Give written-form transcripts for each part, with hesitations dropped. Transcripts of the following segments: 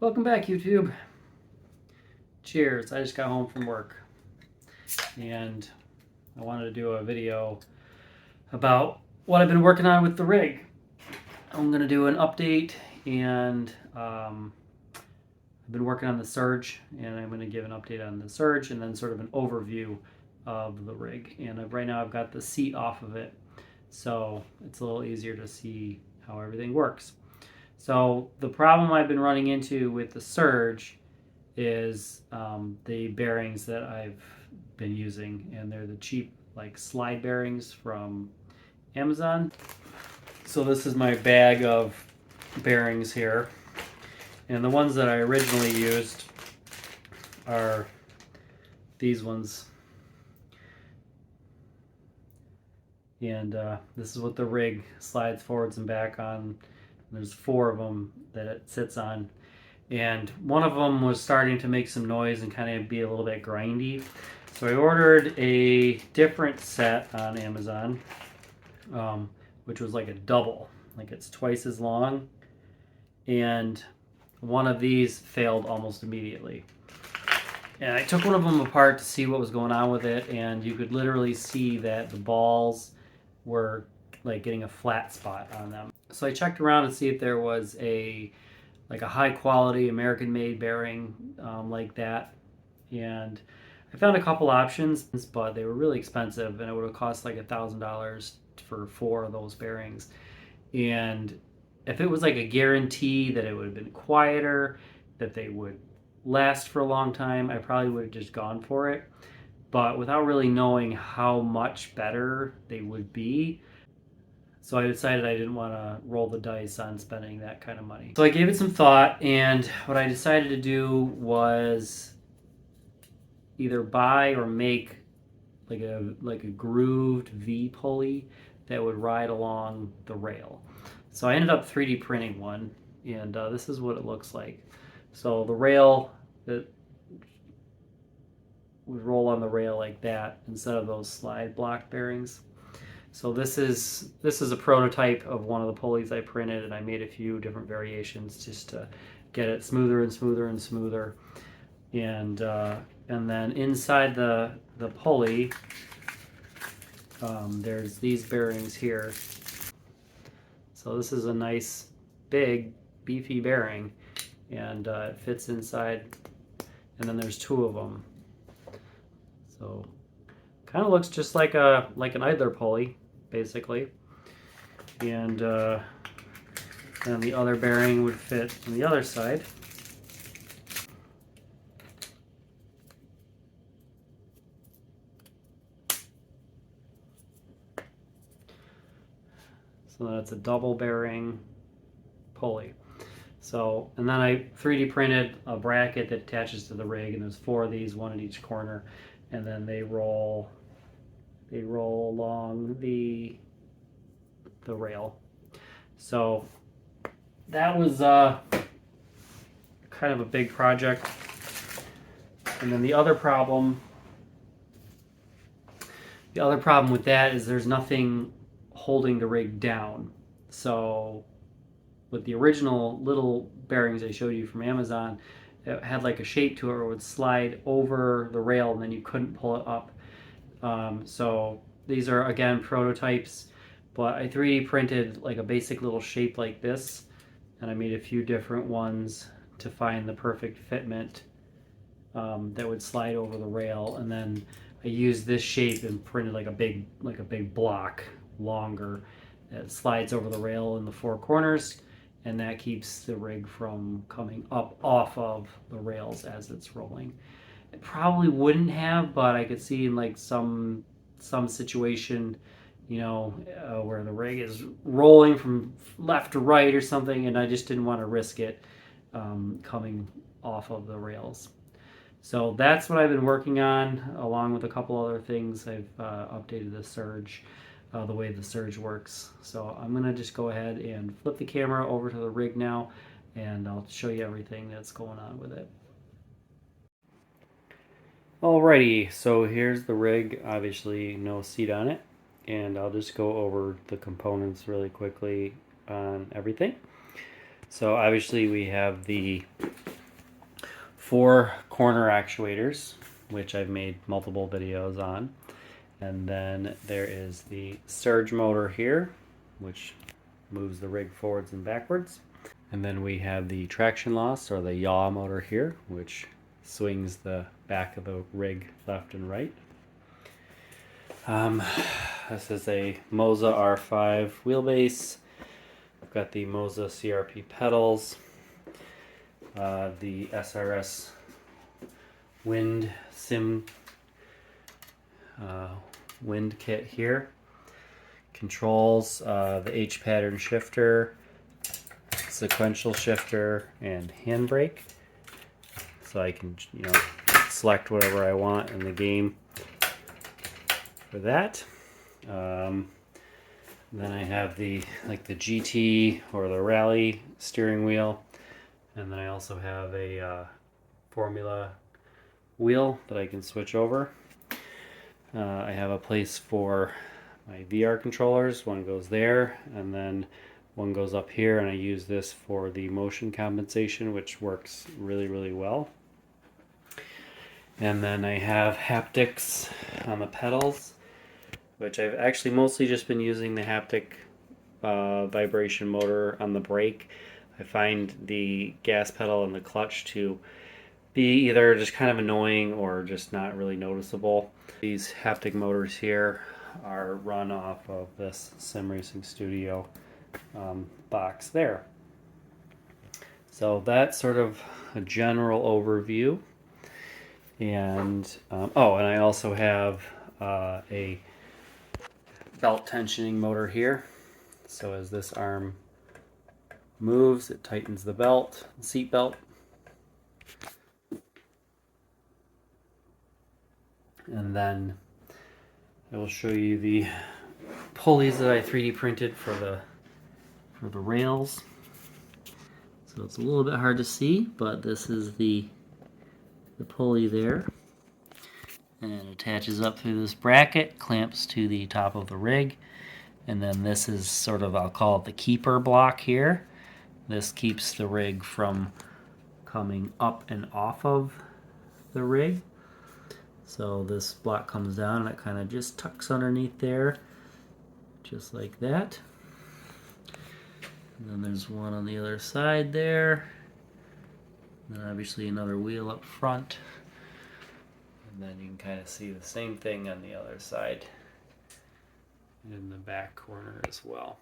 Welcome back, YouTube. Cheers. I just got home from work and I wanted to do a video about what I've been working on with the rig. I'm going to do an update and I've been working on the Surge, and I'm going to give an update on the Surge and then sort of an overview of the rig. And right now I've got the seat off of it, so it's a little easier to see how everything works. So the problem I've been running into with the Surge is the bearings that I've been using, and they're the cheap like slide bearings from Amazon. So this is my bag of bearings here, and the ones that I originally used are these ones, and this is what the rig slides forwards and back on. There's 4 of them that it sits on, and one of them was starting to make some noise and kind of be a little bit grindy. So I ordered a different set on Amazon, which was like a double, like it's twice as long, and one of these failed almost immediately. And I took one of them apart to see what was going on with it, and you could literally see that the balls were like getting a flat spot on them. So I checked around to see if there was a high quality American made bearing like that, and I found a couple options, but they were really expensive, and it would have cost like $1,000 for 4 of those bearings. And if it was like a guarantee that it would have been quieter, that they would last for a long time, I probably would have just gone for it. But without really knowing how much better they would be, so I decided I didn't want to roll the dice on spending that kind of money. So I gave it some thought, and what I decided to do was either buy or make like a grooved V pulley that would ride along the rail. So I ended up 3D printing one, and this is what it looks like. So the rail that would roll on the rail like that instead of those slide block bearings. So this is a prototype of one of the pulleys I printed, and I made a few different variations just to get it smoother and smoother and smoother. And then inside the pulley, there's these bearings here. So this is a nice, big, beefy bearing, and it fits inside. And then there's 2 of them. So kind of looks just like an idler pulley, basically. And the other bearing would fit on the other side. So that's a double bearing pulley. So, and then I 3D printed a bracket that attaches to the rig, and there's 4 of these, 1 in each corner, and then they roll along the rail. So that was kind of a big project. And then the other problem with that is there's nothing holding the rig down. So with the original little bearings I showed you from Amazon, it had like a shape to it where it would slide over the rail and then you couldn't pull it up. So these are, again, prototypes, but I 3D printed like a basic little shape like this, and I made a few different ones to find the perfect fitment that would slide over the rail. And then I used this shape and printed like a big block, longer, that slides over the rail in the 4 corners, and that keeps the rig from coming up off of the rails as it's rolling. It probably wouldn't have, but I could see in like some situation, where the rig is rolling from left to right or something, and I just didn't want to risk it coming off of the rails. So that's what I've been working on, along with a couple other things. I've updated the Surge, the way the Surge works. So I'm going to just go ahead and flip the camera over to the rig now, and I'll show you everything that's going on with it. Alrighty, so here's the rig. Obviously no seat on it, and I'll just go over the components really quickly on everything. So obviously we have the 4 corner actuators, which I've made multiple videos on. And then there is the surge motor here, which moves the rig forwards and backwards. And then we have the traction loss, or the yaw motor here, which swings the back of the rig left and right. This is a Moza R5 wheelbase. I've got the Moza CRP pedals, the SRS wind sim wind kit here. Controls, the H pattern shifter, sequential shifter, and handbrake. So I can, select whatever I want in the game for that. Then I have the GT or the Rally steering wheel, and then I also have a Formula wheel that I can switch over. I have a place for my VR controllers. One goes there, and then one goes up here, and I use this for the motion compensation, which works really, really well. And then I have haptics on the pedals, which I've actually mostly just been using the haptic vibration motor on the brake. I find the gas pedal and the clutch to be either just kind of annoying or just not really noticeable. These haptic motors here are run off of this Sim Racing Studio box there. So that's sort of a general overview. And and I also have a belt tensioning motor here. So as this arm moves, it tightens the belt, seat belt. And then I will show you the pulleys that I 3D printed for the rails. So it's a little bit hard to see, but this is the pulley there. And it attaches up through this bracket, clamps to the top of the rig. And then this is sort of, I'll call it the keeper block here. This keeps the rig from coming up and off of the rig. So this block comes down and it kind of just tucks underneath there, just like that. And then there's one on the other side there. And then obviously another wheel up front. And then you can kind of see the same thing on the other side in the back corner as well.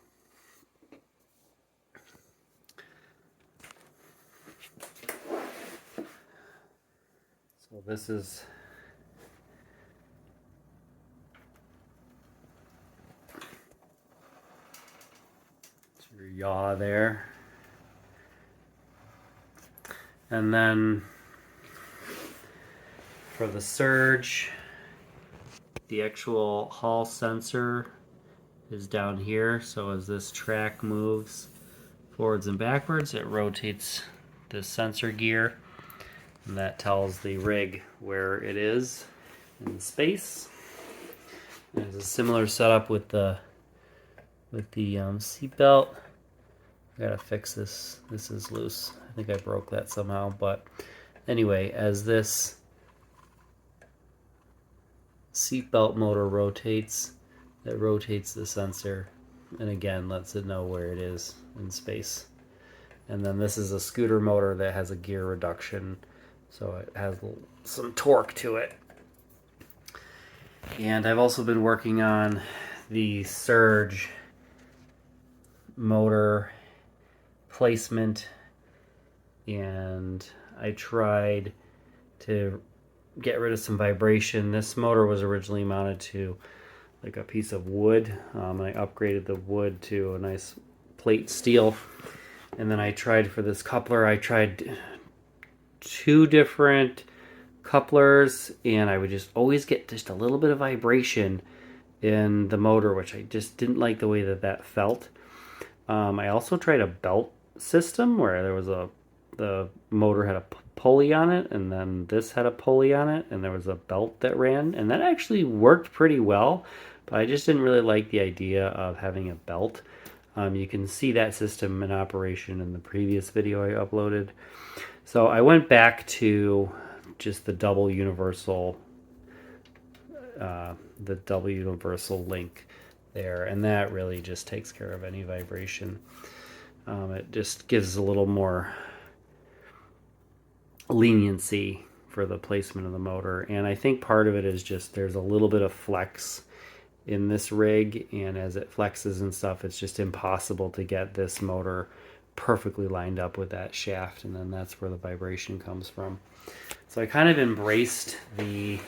So this is your yaw there. And then for the surge, the actual hall sensor is down here. So as this track moves forwards and backwards, it rotates the sensor gear, and that tells the rig where it is in space. There's a similar setup with the seat belt. I gotta fix this. This is loose. I think I broke that somehow. But anyway, as this seatbelt motor rotates, it rotates the sensor, and again lets it know where it is in space. And then this is a scooter motor that has a gear reduction, so it has some torque to it. And I've also been working on the surge motor placement, and I tried to get rid of some vibration. This motor was originally mounted to like a piece of wood. I upgraded the wood to a nice plate steel, and then I tried for this coupler, I tried 2 different couplers, and I would just always get just a little bit of vibration in the motor, which I just didn't like the way that felt. I also tried a belt system where there was the motor had a pulley on it, and then this had a pulley on it, and there was a belt that ran, and that actually worked pretty well, but I just didn't really like the idea of having a belt. You can see that system in operation in the previous video I uploaded. So I went back to just the double universal link there, and that really just takes care of any vibration. It just gives a little more leniency for the placement of the motor, and I think part of it is just there's a little bit of flex in this rig, and as it flexes and stuff, it's just impossible to get this motor perfectly lined up with that shaft, and then that's where the vibration comes from. So I kind of embraced the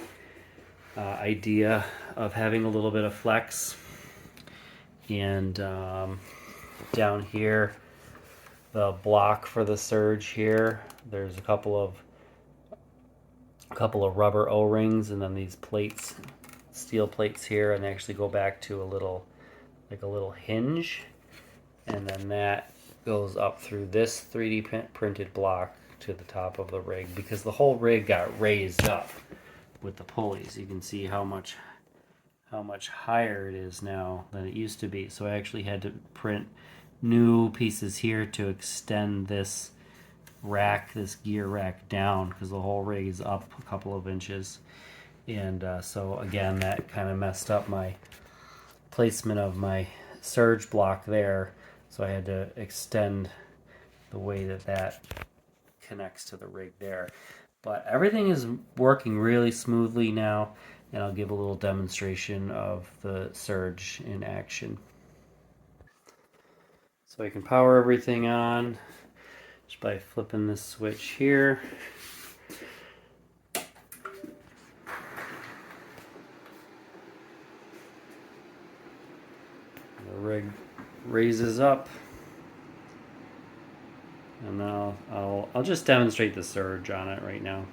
idea of having a little bit of flex, and down here, the block for the surge here, there's a couple of rubber O-rings, and then these plates, steel plates here, and they actually go back to a little hinge, and then that goes up through this 3D printed block to the top of the rig, because the whole rig got raised up with the pulleys. You can see how much higher it is now than it used to be. So I actually had to print new pieces here to extend this rack, this gear rack, down, because the whole rig is up a couple of inches. And so again, that kind of messed up my placement of my surge block there, so I had to extend the way that connects to the rig there. But everything is working really smoothly now, and I'll give a little demonstration of the surge in action. So I can power everything on just by flipping this switch here. The rig raises up, and now I'll just demonstrate the surge on it right now.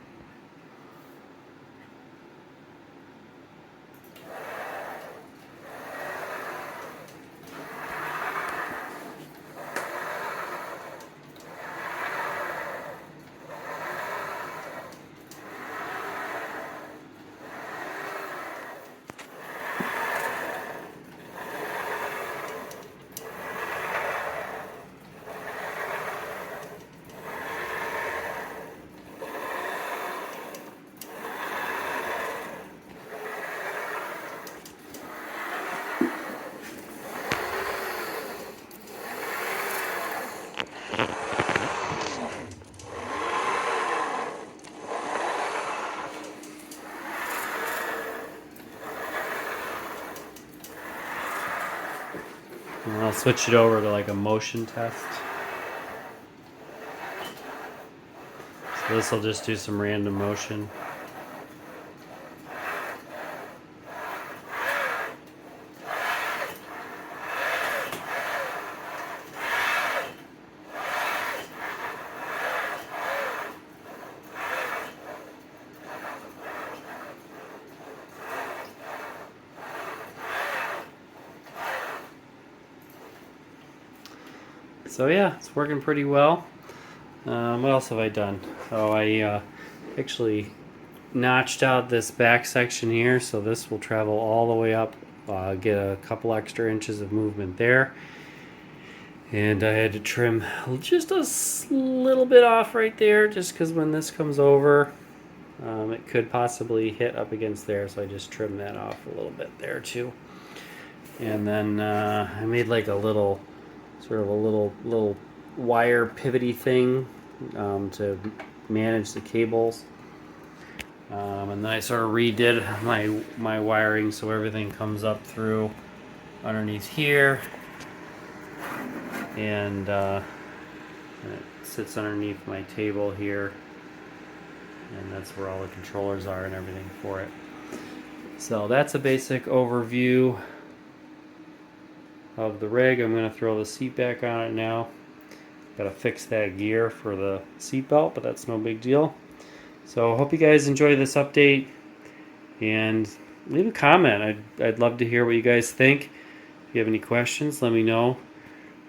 And I'll switch it over to like a motion test. So this will just do some random motion. So yeah, it's working pretty well. What else have I done? So I actually notched out this back section here, so this will travel all the way up, get a couple extra inches of movement there. And I had to trim just a little bit off right there, just because when this comes over, it could possibly hit up against there, so I just trimmed that off a little bit there too. And then I made like a little wire pivoty thing to manage the cables, and then I sort of redid my wiring so everything comes up through underneath here, and it sits underneath my table here, and that's where all the controllers are and everything for it. So that's a basic overview of the rig. I'm going to throw the seat back on it now. Got to fix that gear for the seat belt, but that's no big deal. So I hope you guys enjoy this update, and leave a comment. I'd love to hear what you guys think. If you have any questions, let me know.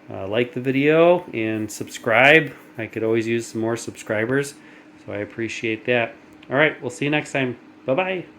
Like the video and subscribe. I could always use some more subscribers, so I appreciate that. All right, we'll see you next time. Bye-bye.